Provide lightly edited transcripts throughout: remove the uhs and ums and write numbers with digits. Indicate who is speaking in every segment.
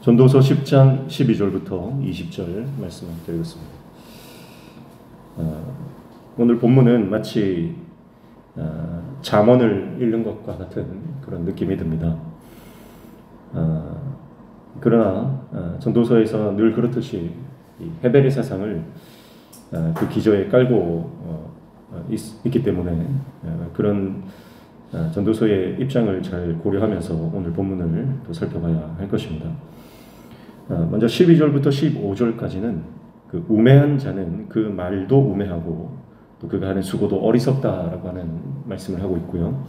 Speaker 1: 전도서 10장 12절부터 20절 말씀을 드리겠습니다. 오늘 본문은 마치 잠언을 읽는 것과 같은 그런 느낌이 듭니다. 그러나 전도서에서 늘 그렇듯이 헤벨의 사상을 그 기저에 깔고 있기 때문에 그런 전도서의 입장을 잘 고려하면서 오늘 본문을 또 살펴봐야 할 것입니다. 먼저 12절부터 15절까지는 그 우매한 자는 그 말도 우매하고 또 그가 하는 수고도 어리석다라고 하는 말씀을 하고 있고요.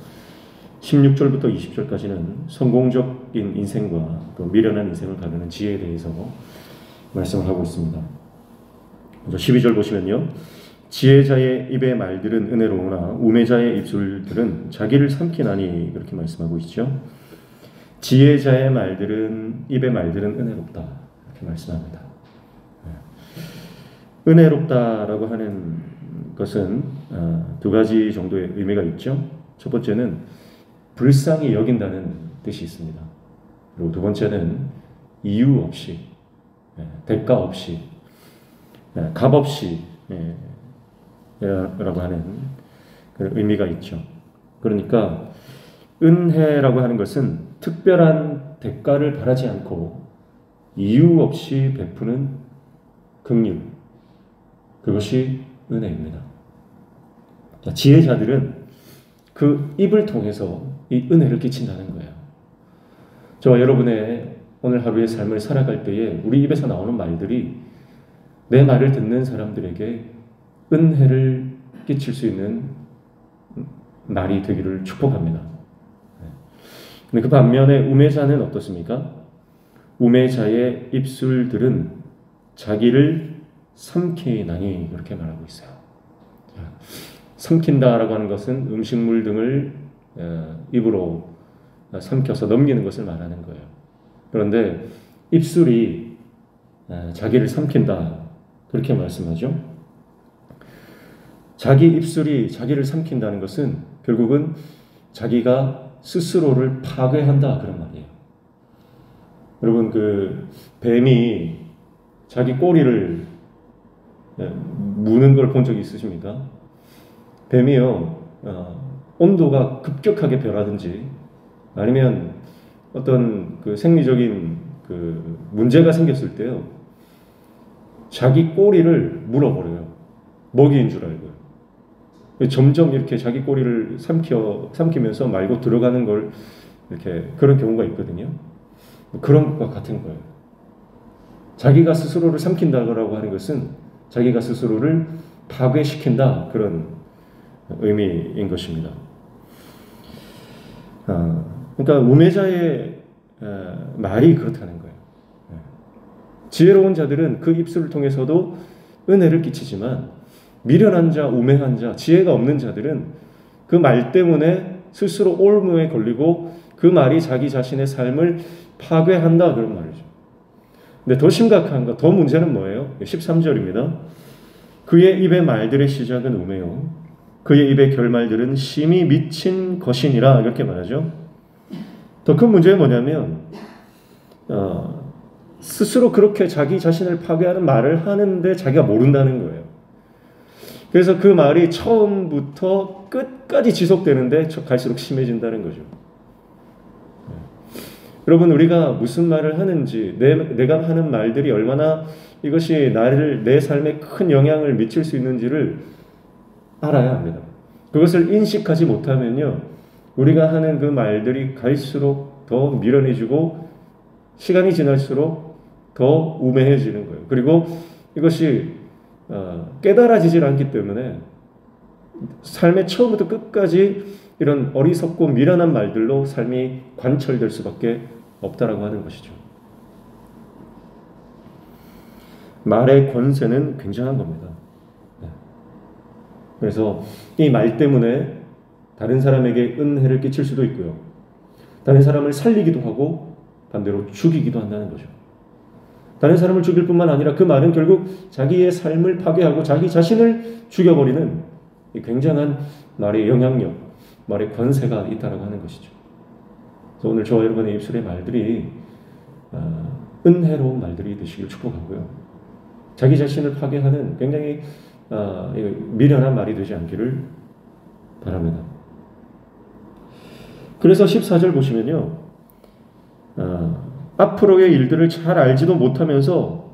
Speaker 1: 16절부터 20절까지는 성공적인 인생과 또 미련한 인생을 가르는 지혜에 대해서 말씀을 하고 있습니다. 먼저 12절 보시면요. 지혜자의 입의 말들은 은혜로우나 우매자의 입술들은 자기를 삼키나니 그렇게 말씀하고 있죠. 지혜자의 말들은 입의 말들은 은혜롭다 이렇게 말씀합니다. 은혜롭다라고 하는 것은 두 가지 정도의 의미가 있죠. 첫 번째는 불쌍히 여긴다는 뜻이 있습니다. 그리고 두 번째는 이유 없이, 대가 없이, 값 없이 라고 하는 그런 의미가 있죠. 그러니까 은혜라고 하는 것은 특별한 대가를 바라지 않고 이유 없이 베푸는 긍휼, 그것이 은혜입니다. 지혜자들은 그 입을 통해서 이 은혜를 끼친다는 거예요. 저와 여러분의 오늘 하루의 삶을 살아갈 때에 우리 입에서 나오는 말들이 내 말을 듣는 사람들에게 은혜를 끼칠 수 있는 말이 되기를 축복합니다. 근데 그 반면에 우매자는 어떻습니까? 우매자의 입술들은 자기를 삼키나니 그렇게 말하고 있어요. 삼킨다라고 하는 것은 음식물 등을 입으로 삼켜서 넘기는 것을 말하는 거예요. 그런데 입술이 자기를 삼킨다 그렇게 말씀하죠. 자기 입술이 자기를 삼킨다는 것은 결국은 자기가 스스로를 파괴한다 그런 말이에요. 여러분 그 뱀이 자기 꼬리를 무는 걸 본 적이 있으십니까? 뱀이요 온도가 급격하게 변하든지 아니면 어떤 그 생리적인 그 문제가 생겼을 때요 자기 꼬리를 물어버려요. 먹이인 줄 알고요. 점점 이렇게 자기 꼬리를 삼키면서 말고 들어가는 걸 이렇게 그런 경우가 있거든요. 그런 것과 같은 거예요. 자기가 스스로를 삼킨다고 하는 것은 자기가 스스로를 파괴시킨다 그런 의미인 것입니다. 그러니까 우매자의 말이 그렇다는 거예요. 지혜로운 자들은 그 입술을 통해서도 은혜를 끼치지만 미련한 자, 우매한 자, 지혜가 없는 자들은 그 말 때문에 스스로 올무에 걸리고 그 말이 자기 자신의 삶을 파괴한다 그런 말이죠. 근데 더 심각한 거, 더 문제는 뭐예요? 13절입니다. 그의 입의 말들의 시작은 우매요. 그의 입의 결말들은 심히 미친 것이니라 이렇게 말하죠. 더 큰 문제는 뭐냐면 스스로 그렇게 자기 자신을 파괴하는 말을 하는데 자기가 모른다는 거예요. 그래서 그 말이 처음부터 끝까지 지속되는데 갈수록 심해진다는 거죠. 여러분 우리가 무슨 말을 하는지 내가 하는 말들이 얼마나 이것이 내 삶에 큰 영향을 미칠 수 있는지를 알아야 합니다. 그것을 인식하지 못하면요 우리가 하는 그 말들이 갈수록 더 미련해지고 시간이 지날수록 더 우매해지는 거예요. 그리고 이것이 깨달아지질 않기 때문에 삶의 처음부터 끝까지 이런 어리석고 미련한 말들로 삶이 관철될 수밖에 없다라고 하는 것이죠. 말의 권세는 굉장한 겁니다. 그래서 이 말 때문에 다른 사람에게 은혜를 끼칠 수도 있고요. 다른 사람을 살리기도 하고 반대로 죽이기도 한다는 거죠. 다른 사람을 죽일 뿐만 아니라 그 말은 결국 자기의 삶을 파괴하고 자기 자신을 죽여버리는 굉장한 말의 영향력, 말의 권세가 있다라고 하는 것이죠. 그래서 오늘 저와 여러분의 입술의 말들이 은혜로운 말들이 되시길 축복하고요. 자기 자신을 파괴하는 굉장히 미련한 말이 되지 않기를 바랍니다. 그래서 14절 보시면요. 앞으로의 일들을 잘 알지도 못하면서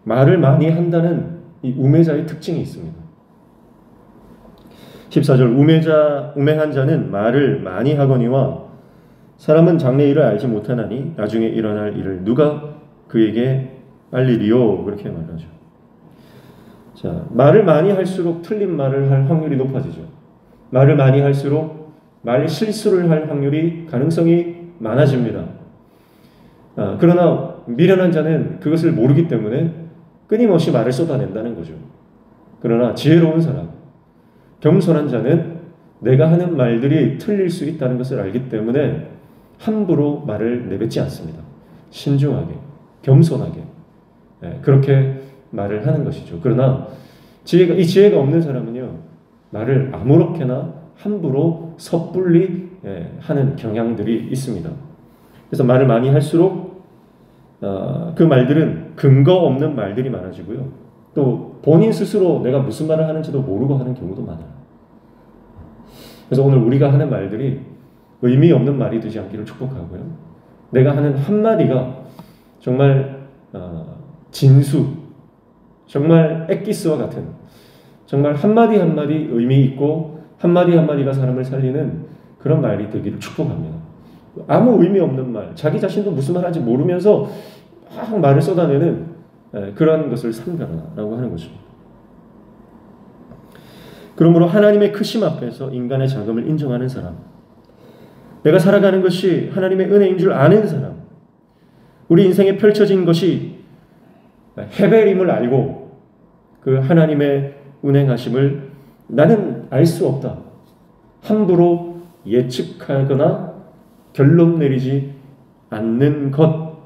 Speaker 1: 말을 많이 한다는 이 우매자의 특징이 있습니다. 14절 우매한 자는 말을 많이 하거니와 사람은 장래 일을 알지 못하나니 나중에 일어날 일을 누가 그에게 알리리요. 그렇게 말하죠. 자, 말을 많이 할수록 틀린 말을 할 확률이 높아지죠. 말을 많이 할수록 말 실수를 할 확률이 가능성이 많아집니다. 그러나 미련한 자는 그것을 모르기 때문에 끊임없이 말을 쏟아낸다는 거죠. 그러나 지혜로운 사람, 겸손한 자는 내가 하는 말들이 틀릴 수 있다는 것을 알기 때문에 함부로 말을 내뱉지 않습니다. 신중하게, 겸손하게 그렇게 말을 하는 것이죠. 그러나 이 지혜가 없는 사람은요, 말을 아무렇게나 함부로 섣불리 하는 경향들이 있습니다. 그래서 말을 많이 할수록 그 말들은 근거 없는 말들이 많아지고요. 또 본인 스스로 내가 무슨 말을 하는지도 모르고 하는 경우도 많아요. 그래서 오늘 우리가 하는 말들이 의미 없는 말이 되지 않기를 축복하고요. 내가 하는 한마디가 정말 진수, 정말 엑기스와 같은, 정말 한마디 한마디 의미 있고 한마디 한마디가 사람을 살리는 그런 말이 되기를 축복합니다. 아무 의미 없는 말, 자기 자신도 무슨 말 하는지 모르면서 막 말을 쏟아내는 그런 것을 삼가라라고 하는 것입니다. 그러므로 하나님의 크심 앞에서 인간의 작음을 인정하는 사람, 내가 살아가는 것이 하나님의 은혜인 줄 아는 사람, 우리 인생에 펼쳐진 것이 헤벨임을 알고 그 하나님의 운행하심을 나는 알 수 없다, 함부로 예측하거나 결론 내리지 않는 것,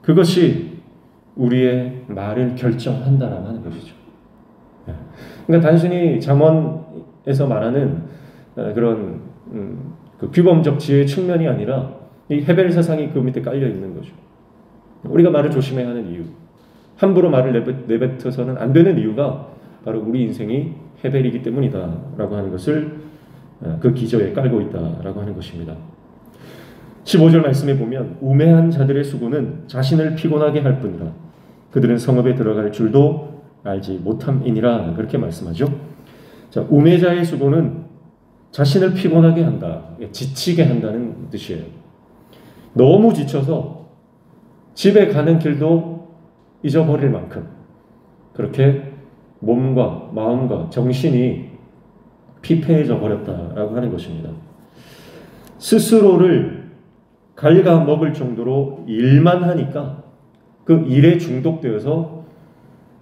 Speaker 1: 그것이 우리의 말을 결정한다라고 하는 것이죠. 그러니까 단순히 잠언에서 말하는 그런 그 규범적 지혜의 측면이 아니라 이 헤벨 사상이 그 밑에 깔려 있는 거죠. 우리가 말을 조심해야 하는 이유, 함부로 말을 내뱉어서는 안 되는 이유가 바로 우리 인생이 헤벨이기 때문이다라고 하는 것을 그 기저에 깔고 있다라고 하는 것입니다. 15절 말씀에 보면 우매한 자들의 수고는 자신을 피곤하게 할 뿐이라 그들은 성읍에 들어갈 줄도 알지 못함이니라, 그렇게 말씀하죠. 자, 우매자의 수고는 자신을 피곤하게 한다, 지치게 한다는 뜻이에요. 너무 지쳐서 집에 가는 길도 잊어버릴 만큼 그렇게 몸과 마음과 정신이 피폐해져 버렸다라고 하는 것입니다. 스스로를 갉아먹을 정도로 일만 하니까 그 일에 중독되어서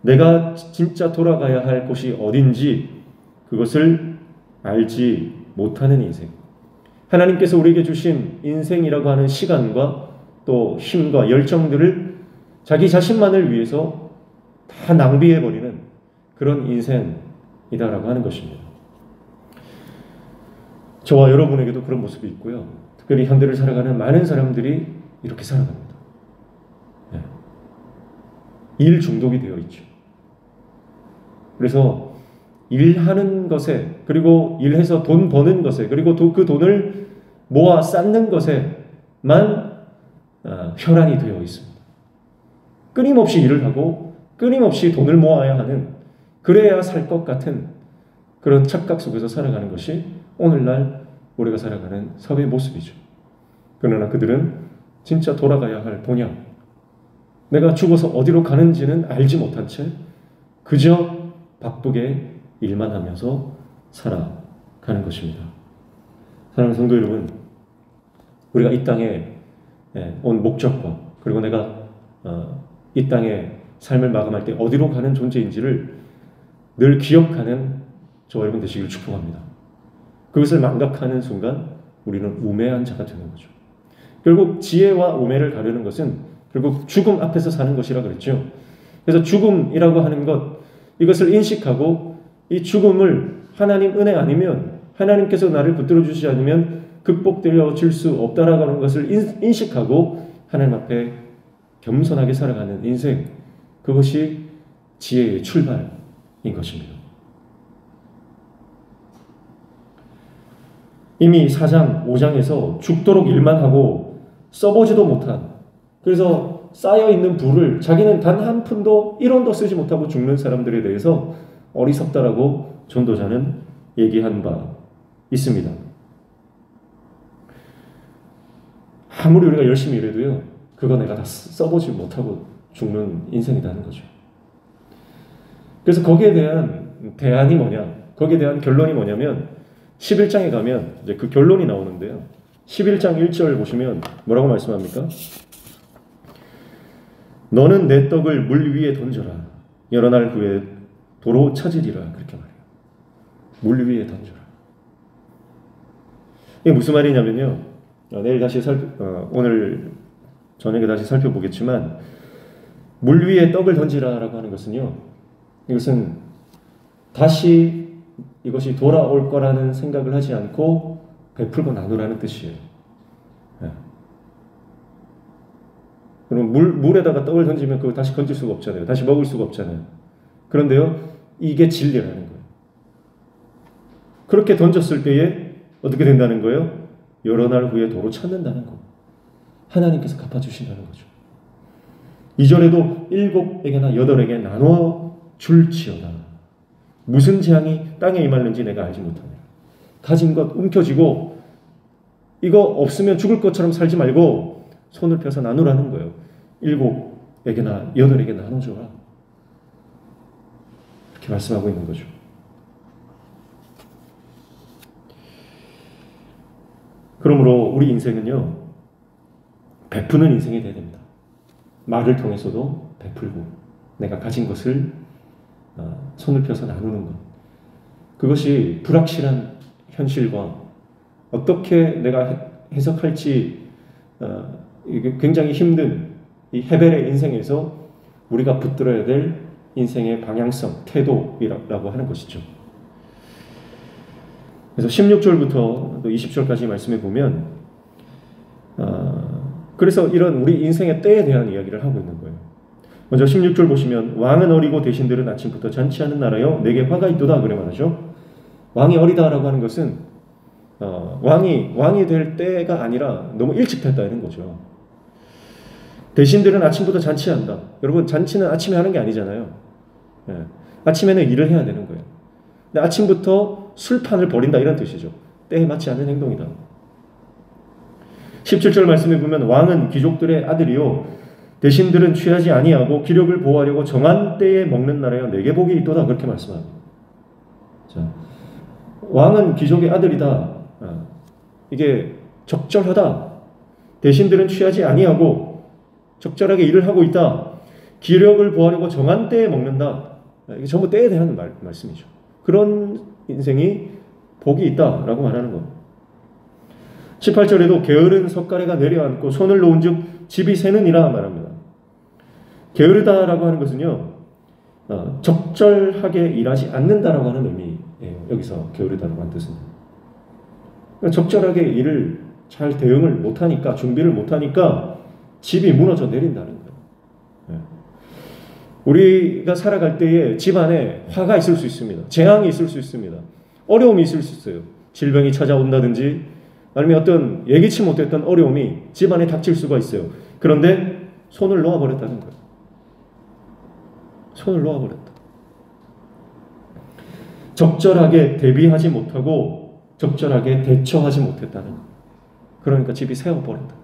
Speaker 1: 내가 진짜 돌아가야 할 곳이 어딘지 그것을 알지 못하는 인생, 하나님께서 우리에게 주신 인생이라고 하는 시간과 또 힘과 열정들을 자기 자신만을 위해서 다 낭비해버리는 그런 인생이다라고 하는 것입니다. 저와 여러분에게도 그런 모습이 있고요. 특별히 현대를 살아가는 많은 사람들이 이렇게 살아갑니다. 일 중독이 되어 있죠. 그래서 일하는 것에, 그리고 일해서 돈 버는 것에, 그리고 그 돈을 모아 쌓는 것에만 혈안이 되어 있습니다. 끊임없이 일을 하고 끊임없이 돈을 모아야 하는, 그래야 살 것 같은 그런 착각 속에서 살아가는 것이 오늘날 우리가 살아가는 사회의 모습이죠. 그러나 그들은 진짜 돌아가야 할 본향, 내가 죽어서 어디로 가는지는 알지 못한 채 그저 바쁘게 일만 하면서 살아가는 것입니다. 사랑하는 성도 여러분, 우리가 이 땅에 온 목적과, 그리고 내가 이 땅에 삶을 마감할 때 어디로 가는 존재인지를 늘 기억하는 저와 여러분 되시길 축복합니다. 그것을 망각하는 순간 우리는 우매한 자가 되는 거죠. 결국 지혜와 우매를 가르는 것은 결국 죽음 앞에서 사는 것이라 그랬죠. 그래서 죽음이라고 하는 것, 이것을 인식하고 이 죽음을 하나님 은혜 아니면, 하나님께서 나를 붙들어 주시지 않으면 극복되어질 수 없다라고 하는 것을 인식하고 하나님 앞에 겸손하게 살아가는 인생, 그것이 지혜의 출발인 것입니다. 이미 4장, 5장에서 죽도록 일만 하고 써보지도 못한, 그래서 쌓여있는 부를 자기는 단 한 푼도 1원도 쓰지 못하고 죽는 사람들에 대해서 어리석다라고 전도자는 얘기한 바 있습니다. 아무리 우리가 열심히 일해도요, 그거 내가 다 써보지 못하고 죽는 인생이라는 거죠. 그래서 거기에 대한 대안이 뭐냐, 거기에 대한 결론이 뭐냐면 11장에 가면 이제 그 결론이 나오는데요. 11장 1절 보시면 뭐라고 말씀합니까? 너는 내 떡을 물 위에 던져라. 여러 날 후에 도로 찾으리라. 그렇게 말해요. 물 위에 던져라. 이게 무슨 말이냐면요. 내일 다시 오늘 저녁에 다시 살펴보겠지만, 물 위에 떡을 던지라라고 하는 것은요, 이것은 다시 이것이 돌아올 거라는 생각을 하지 않고 베풀고 나누라는 뜻이에요. 그럼 물에다가 떡을 던지면 그거 다시 건질 수가 없잖아요. 다시 먹을 수가 없잖아요. 그런데요, 이게 진리라는 거예요. 그렇게 던졌을 때에 어떻게 된다는 거예요? 여러 날 후에 도로 찾는다는 거. 하나님께서 갚아주신다는 거죠. 2절에도 7에게나 8에게 나눠 줄지어다. 무슨 재앙이 땅에 임하는지 내가 알지 못하노라. 가진 것 움켜쥐고 이거 없으면 죽을 것처럼 살지 말고 손을 펴서 나누라는 거예요. 7에게나 8에게 나눠줘라. 이렇게 말씀하고 있는 거죠. 그러므로 우리 인생은요, 베푸는 인생이 되어야 됩니다. 말을 통해서도 베풀고 내가 가진 것을 손을 펴서 나누는 것, 그것이 불확실한 현실과 어떻게 내가 해석할지 이게 굉장히 힘든 이 헤벨의 인생에서 우리가 붙들어야 될 인생의 방향성, 태도라고 하는 것이죠. 그래서 16절부터 또 20절까지 말씀해 보면 그래서 이런 우리 인생의 때에 대한 이야기를 하고 있는 거예요. 먼저 16절 보시면 왕은 어리고 대신들은 아침부터 잔치하는 나라여 내게 화가 있도다 그래 말하죠. 왕이 어리다라고 하는 것은 왕이 될 때가 아니라 너무 일찍 됐다는 거죠. 대신들은 아침부터 잔치한다. 여러분, 잔치는 아침에 하는 게 아니잖아요. 아침에는 일을 해야 되는 거예요. 근데 아침부터 술판을 벌인다 이런 뜻이죠. 때에 맞지 않는 행동이다. 17절 말씀에 보면 왕은 귀족들의 아들이요 대신들은 취하지 아니하고 기력을 보호하려고 정한 때에 먹는 나라여 내게 복이 있도다 그렇게 말씀합니다. 자, 왕은 귀족의 아들이다. 이게 적절하다. 대신들은 취하지 아니하고 적절하게 일을 하고 있다. 기력을 보호하려고 정한 때에 먹는다. 이게 전부 때에 대한 말씀이죠. 그런 인생이 복이 있다라고 말하는 겁니다. 18절에도 게으른 석가래가 내려앉고 손을 놓은 즉 집이 새느니라 말합니다. 게으르다라고 하는 것은요, 적절하게 일하지 않는다라고 하는 의미예요. 여기서 게으르다라고 하는 뜻은. 적절하게 일을 잘 대응을 못하니까, 준비를 못하니까 집이 무너져 내린다는 거예요. 우리가 살아갈 때에 집안에 화가 있을 수 있습니다. 재앙이 있을 수 있습니다. 어려움이 있을 수 있어요. 질병이 찾아온다든지 아니면 어떤 예기치 못했던 어려움이 집안에 닥칠 수가 있어요. 그런데 손을 놓아버렸다는 거예요. 손을 놓아버렸다. 적절하게 대비하지 못하고 적절하게 대처하지 못했다는 거예요. 그러니까 집이 세워버린다.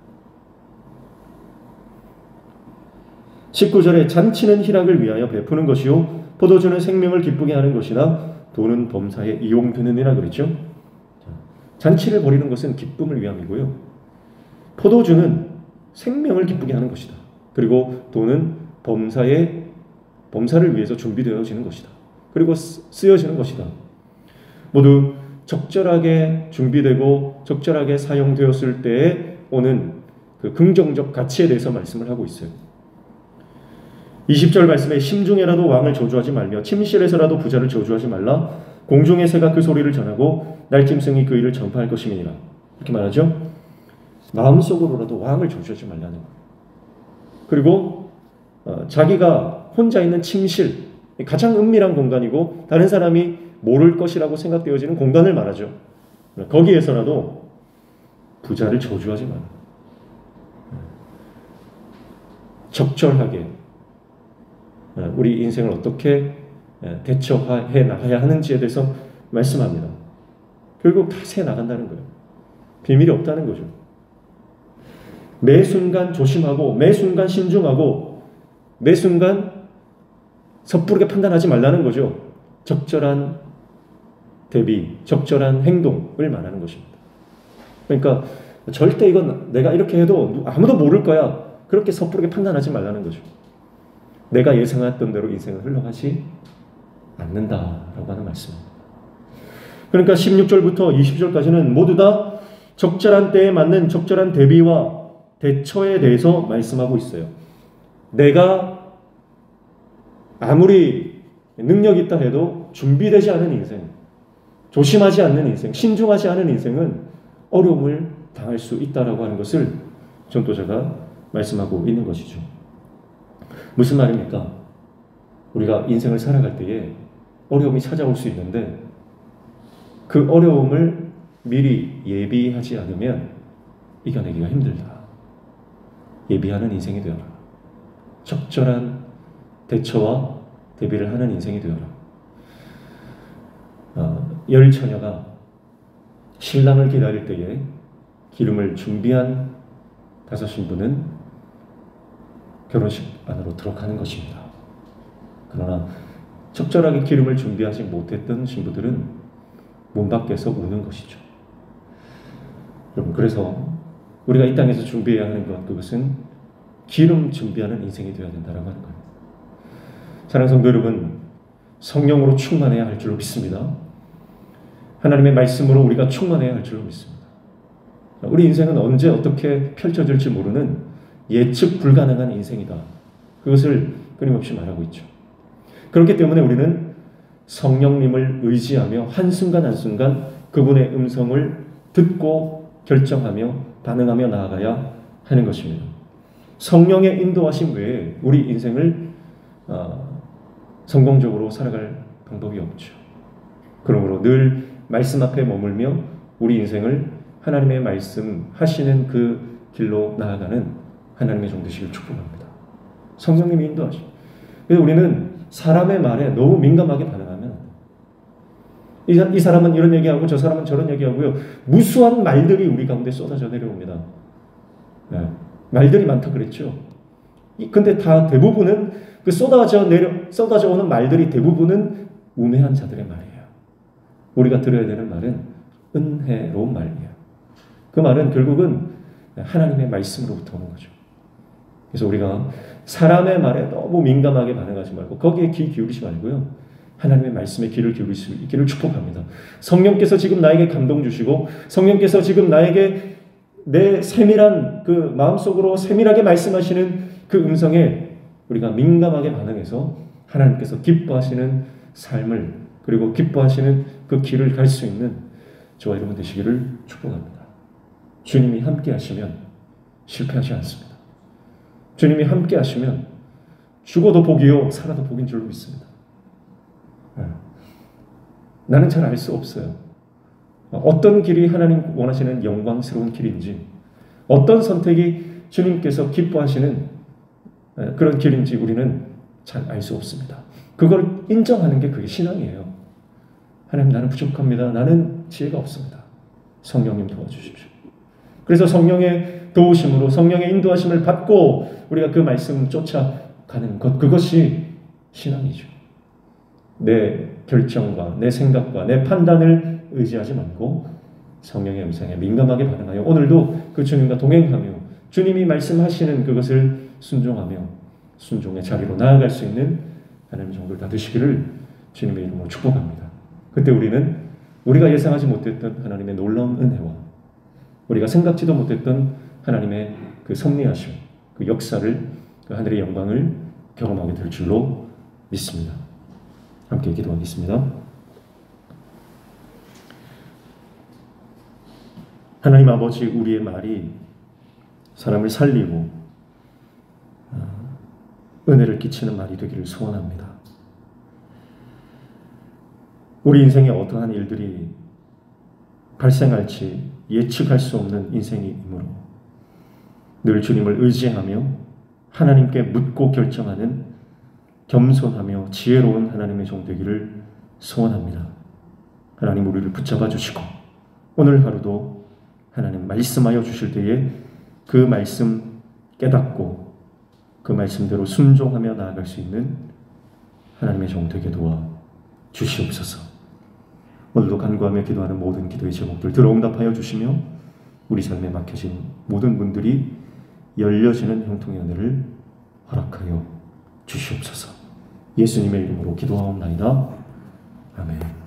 Speaker 1: 19절에 잔치는 희락을 위하여 베푸는 것이요 포도주는 생명을 기쁘게 하는 것이나 돈은 범사에 이용되느니라 그랬죠. 잔치를 벌이는 것은 기쁨을 위함이고요. 포도주는 생명을 기쁘게 하는 것이다. 그리고 돈은 범사를 위해서 준비되어지는 것이다. 그리고 쓰여지는 것이다. 모두 적절하게 준비되고 적절하게 사용되었을 때에 오는 그 긍정적 가치에 대해서 말씀을 하고 있어요. 20절 말씀에 심중에라도 왕을 저주하지 말며 침실에서라도 부자를 저주하지 말라. 공중의 새가 그 소리를 전하고 날짐승이 그 일을 전파할 것임이니라. 이렇게 말하죠. 마음속으로라도 왕을 저주하지 말라는 거예요. 그리고 자기가 혼자 있는 침실, 가장 은밀한 공간이고 다른 사람이 모를 것이라고 생각되어지는 공간을 말하죠. 거기에서라도 부자를 저주하지 마라. 적절하게 우리 인생을 어떻게 대처해 나가야 하는지에 대해서 말씀합니다. 결국 다 새 나간다는 거예요. 비밀이 없다는 거죠. 매 순간 조심하고 매 순간 신중하고 매 순간 섣부르게 판단하지 말라는 거죠. 적절한 대비, 적절한 행동을 말하는 것입니다. 그러니까 절대 이건 내가 이렇게 해도 아무도 모를 거야. 그렇게 섣부르게 판단하지 말라는 거죠. 내가 예상했던 대로 인생을 흘러가지 않는다라고 하는 말씀입니다. 그러니까 16절부터 20절까지는 모두 다 적절한 때에 맞는 적절한 대비와 대처에 대해서 말씀하고 있어요. 내가 아무리 능력이 있다 해도 준비되지 않은 인생, 조심하지 않는 인생, 신중하지 않은 인생은 어려움을 당할 수 있다라고 하는 것을 전도자가 말씀하고 있는 것이죠. 무슨 말입니까? 우리가 인생을 살아갈 때에 어려움이 찾아올 수 있는데 그 어려움을 미리 예비하지 않으면 이겨내기가 힘들다. 예비하는 인생이 되어라. 적절한 대처와 대비를 하는 인생이 되어라. 열처녀가 신랑을 기다릴 때에 기름을 준비한 다섯 신부는 결혼식 안으로 들어가는 것입니다. 그러나 적절하게 기름을 준비하지 못했던 신부들은 문 밖에서 우는 것이죠. 여러분, 그래서 우리가 이 땅에서 준비해야 하는 것, 그것은 기름 준비하는 인생이 되어야 된다고 하는 거예요. 사랑하는 성도 여러분, 성령으로 충만해야 할 줄로 믿습니다. 하나님의 말씀으로 우리가 충만해야 할 줄로 믿습니다. 우리 인생은 언제 어떻게 펼쳐질지 모르는 예측 불가능한 인생이다. 그것을 끊임없이 말하고 있죠. 그렇기 때문에 우리는 성령님을 의지하며 한순간 한순간 그분의 음성을 듣고 결정하며 반응하며 나아가야 하는 것입니다. 성령의 인도하심 외에 우리 인생을 성공적으로 살아갈 방법이 없죠. 그러므로 늘 말씀 앞에 머물며 우리 인생을 하나님의 말씀하시는 그 길로 나아가는 하나님의 종 되시길 축복합니다. 성령님이 인도하시죠. 그래서 우리는 사람의 말에 너무 민감하게 반응하면 이 사람은 이런 얘기하고 저 사람은 저런 얘기하고요. 무수한 말들이 우리 가운데 쏟아져 내려옵니다. 네. 말들이 많다 그랬죠. 근데 다 대부분은 그 쏟아져 오는 말들이 대부분은 우매한 자들의 말이에요. 우리가 들어야 되는 말은 은혜로운 말이에요. 그 말은 결국은 하나님의 말씀으로부터 오는 거죠. 그래서 우리가 사람의 말에 너무 민감하게 반응하지 말고 거기에 귀 기울이지 말고요. 하나님의 말씀에 귀를 기울일 수 있기를 축복합니다. 성령께서 지금 나에게 감동 주시고 성령께서 지금 나에게 내 세밀한 그 마음속으로 세밀하게 말씀하시는 그 음성에 우리가 민감하게 반응해서 하나님께서 기뻐하시는 삶을 그리고 기뻐하시는 그 길을 갈 수 있는 저와 여러분 되시기를 축복합니다. 주님이 함께 하시면 실패하지 않습니다. 주님이 함께 하시면 죽어도 복이요 살아도 복인 줄로 믿습니다. 나는 잘 알 수 없어요. 어떤 길이 하나님 원하시는 영광스러운 길인지 어떤 선택이 주님께서 기뻐하시는 그런 길인지 우리는 잘 알 수 없습니다. 그걸 인정하는 게 그게 신앙이에요. 하나님 나는 부족합니다. 나는 지혜가 없습니다. 성령님 도와주십시오. 그래서 성령의 도우심으로 성령의 인도하심을 받고 우리가 그 말씀 쫓아가는 것 그것이 신앙이죠. 내 결정과 내 생각과 내 판단을 의지하지 말고 성령의 음성에 민감하게 반응하여 오늘도 그 주님과 동행하며 주님이 말씀하시는 그것을 순종하며 순종의 자리로 나아갈 수 있는 하나님의 종들 다 되시기를 주님의 이름으로 축복합니다. 그때 우리는 우리가 예상하지 못했던 하나님의 놀라운 은혜와 우리가 생각지도 못했던 하나님의 그 섭리하심, 그 역사를 그 하늘의 영광을 경험하게 될 줄로 믿습니다. 함께 기도하겠습니다. 하나님 아버지, 우리의 말이 사람을 살리고 은혜를 끼치는 말이 되기를 소원합니다. 우리 인생에 어떠한 일들이 발생할지 예측할 수 없는 인생이므로 늘 주님을 의지하며 하나님께 묻고 결정하는 겸손하며 지혜로운 하나님의 종 되기를 소원합니다. 하나님 우리를 붙잡아 주시고 오늘 하루도 하나님 말씀하여 주실 때에 그 말씀 깨닫고 그 말씀대로 순종하며 나아갈 수 있는 하나님의 종 되게 도와 주시옵소서. 오늘도 간구하며 기도하는 모든 기도의 제목들 들어응답하여 주시며 우리 삶에 막혀진 모든 문들이 열려지는 형통의 은혜를 허락하여 주시옵소서. 예수님의 이름으로 기도하옵나이다. 아멘.